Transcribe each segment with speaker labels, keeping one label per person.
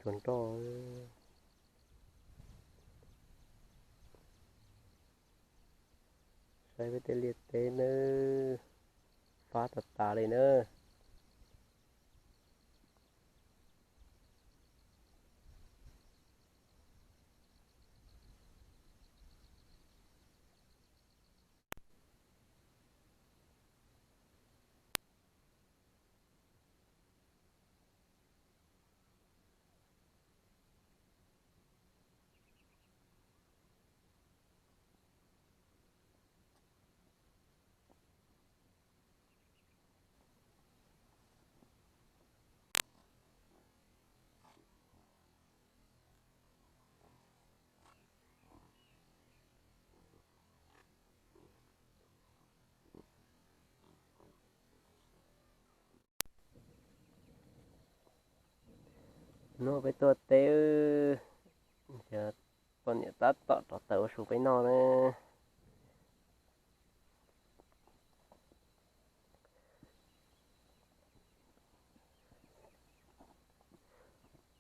Speaker 1: chuẩn to sai với tên liệt tên nữa phá thật tà đây nữa nó với tôi té giờ con nhện tát tọt tọt tàu xuống với nó nè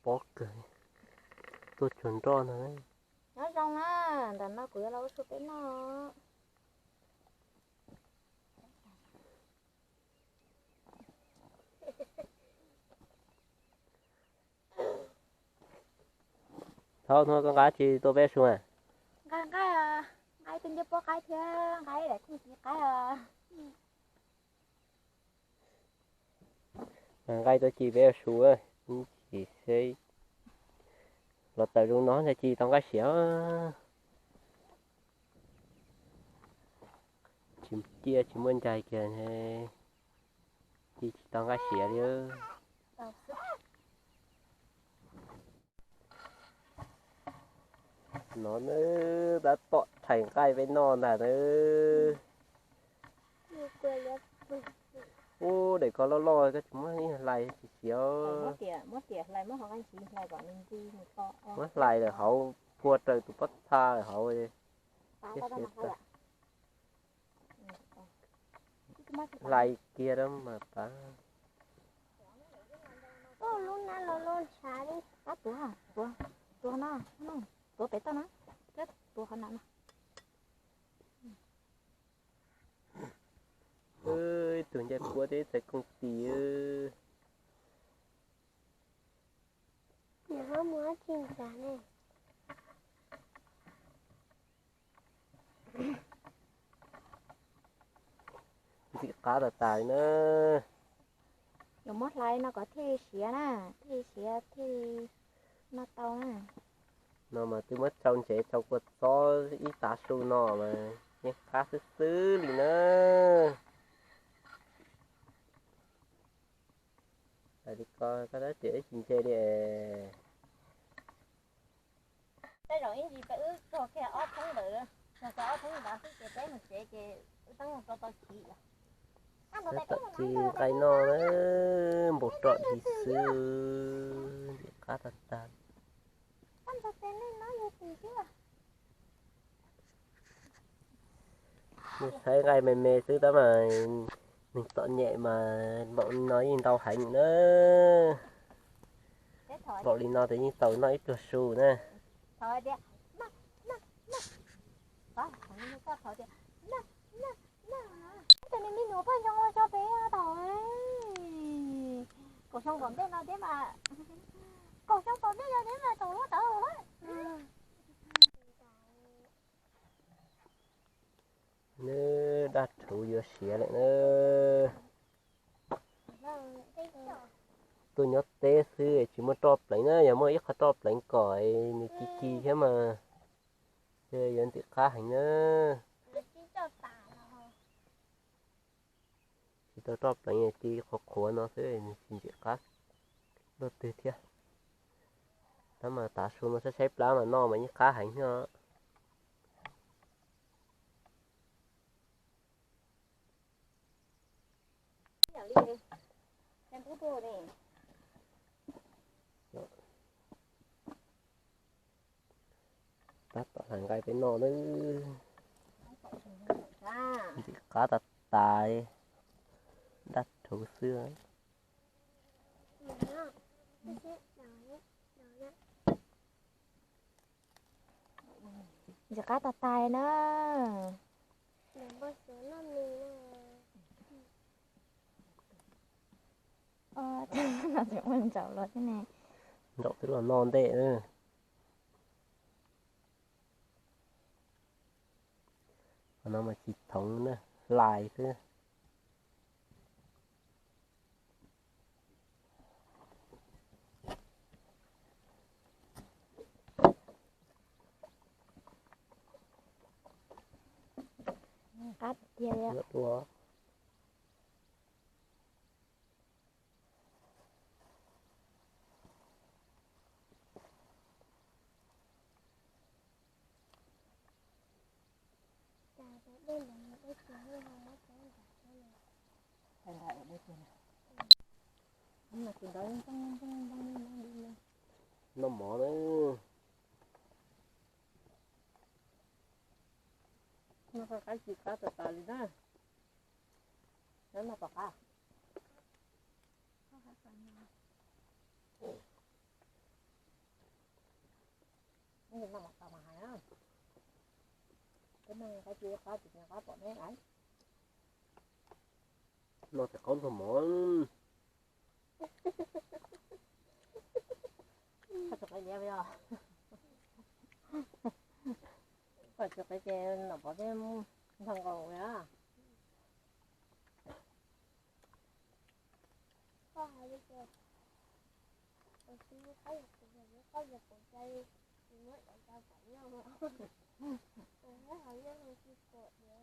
Speaker 1: bó cười tôi chuẩn to này
Speaker 2: nó rong á đàn nó cứ lâu xuống với nó
Speaker 1: thôi thôi con gái chị tôi bé xuống à
Speaker 2: cái tin cho cái thế cái để không chỉ cái
Speaker 1: gái tôi chị bé xuống ơi chị sẽ lọt tới luôn nó là chị tao cái xéo chim chia chim bên trái kìa này chị tao cái xéo đi nó nữa đã tọt thành cây với non là nữa ô để có lo lo cái chúng nó lại xíu
Speaker 2: mất tiền lại mất hoàng anh chị lại bảo mình đi một to
Speaker 1: mất lại là họ cua trời tụi bắt tha là họ lại kia đó mà ta
Speaker 2: luôn xả đi tua nó tua bé tao nó chết tua con nào
Speaker 1: ơi tưởng ra cua thế tại công ty ơi
Speaker 2: nhà nó mua chim cả này
Speaker 1: thì cá là tài nữa
Speaker 2: nhiều mót lại nó có thi xía thì nó tao nè
Speaker 1: nó mà tôi mất trong chế trong quật to ít tá su nó mà nhé cá xứ xứ gì nữa đi coi cái đó chế chim chê đi
Speaker 2: đây rồi gì phải ước cho cái ốp không được rồi cái ốp không đã cái chế mình chế tăng một to chỉ
Speaker 1: nó tận chi cái nó nữa một trọn thì xưa cá thật tàn thấy ngày mày mê xứ đó mà mình tọn nhẹ mà bọn nói nhìn tàu hành nữa bọn đi nó thì như tàu nó ít cửa sù nè
Speaker 2: thôi đi có thôi đi cho nên mình nấu phần cho bé thôi cổ xong còn biết nó thế mà cổ xong còn biết nó thế mà tổ nó
Speaker 1: nữa đặt thủ vừa xỉa lại nữa tôi nhớ té xưa chỉ muốn trộp lấy nữa giờ mới ít khó trộp lấy còi như chi thế mà chơi dân tự khá hành nữa chỉ tôi trộp lấy như chi khó khổ nó thế xin chị khác đốt từ thiệt đó mà tạ xuống nó sẽ xếp lá mà nó mà như khá hành nữa tắt tọt hàng gai bên nó nữa chỉ cá tạt tài đặt thủ xưa
Speaker 2: จะcá tà tay nữa.
Speaker 3: Đừng bao giờ nó mì
Speaker 2: Nó sẽ mình chậu rồi thế này.
Speaker 1: Đậu tức là non tệ nữa. Còn nó mà chỉ thống nữa, lại thôi.
Speaker 2: Cắt kia đấy.
Speaker 1: Rất quá.
Speaker 3: đây là một cái chuyện hơi không có cái gì
Speaker 2: Thành đại ở đây kìa này. Nhưng mà chuyện đó đang đi lên.
Speaker 1: Nó mỏ nữa.
Speaker 2: Nó có cái gì cá tà tay đó. Đó là bạc à? Nhưng mà tao mà hay á. Cái này cái kia cá thì cá bỏ đấy ấy.
Speaker 1: Nó sẽ có một mỏ.
Speaker 2: Phải chụp cái gì bây giờ? Phải chụp cái gì nó bỏ thêm thằng cầu vậy á.
Speaker 3: có hai đứa chơi tôi xin thấy là có một cuộc chơi thì mới lại sao phải nhau mà tôi thấy họ nhớ không chi cột vậy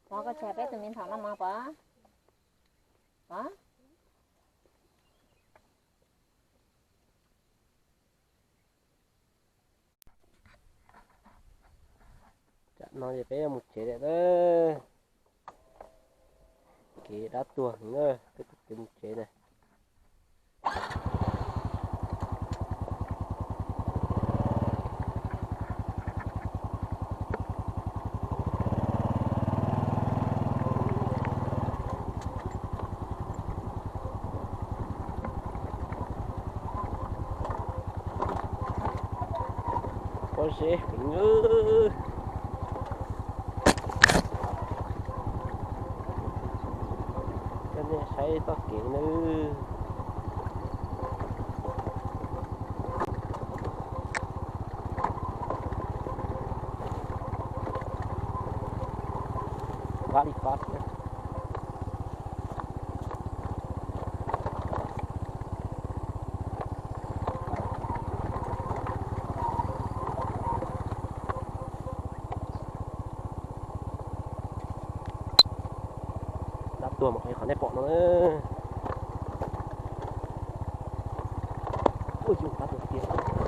Speaker 2: Nó có chè bé từ miền thảo năm mà bả. Hả?
Speaker 1: Nó thì bé một chế đấy đó. Cái đá tuồng nữa, cái một chế này. Có xe ngư. Cái này xây to kiện nữa. Phát đi phát nữa. Đáp tua một cái khó nét bọn nó nữa. Ôi chú phát được kia.